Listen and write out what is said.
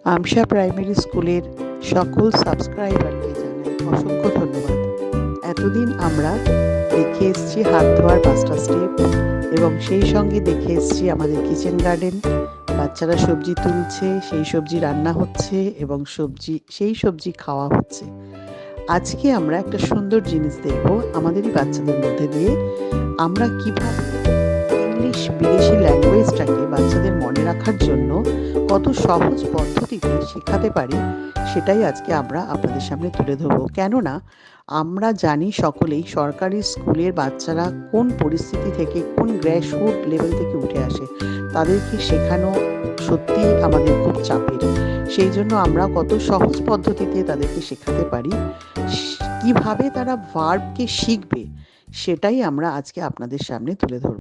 আমশা primary স্কুলের সকল সাবস্ক্রাইবারকে জানাই অসংখ্য ধন্যবাদ। এতদিন আমরা দেখে এসেছি হাত ধোয়ার 5টা স্টেপ এবং সেই সঙ্গে দেখে এসেছি আমাদের কিচেন গার্ডেন। বাচ্চারা সবজি তুলছে, সেই সবজি রান্না হচ্ছে এবং সেই সবজি খাওয়া হচ্ছে। আজকে আমরা একটা সুন্দর জিনিস দেখব, আমাদেরই বাচ্চাদের মধ্যে দিয়ে আমরা কিভাবে ইংলিশ বিদেশি ল্যাঙ্গুয়েজটাকে বাচ্চাদের মনে রাখার জন্য কত সহজ পদ্ধতিতে শেখাতে পারি, সেটাই আজকে আমরা আপনাদের সামনে তুলে ধরবো। কেননা আমরা জানি সকলেই সরকারি স্কুলের বাচ্চারা কোন পরিস্থিতি থেকে, কোন গ্র্যাসরুট লেভেল থেকে উঠে আসে। তাদেরকে শেখানো সত্যিই আমাদের খুব চাপের। সেই জন্য আমরা কত সহজ পদ্ধতিতে তাদেরকে শেখাতে পারি, কিভাবে তারা ভার্বকে শিখবে, সেটাই আমরা আজকে আপনাদের সামনে তুলে ধরব।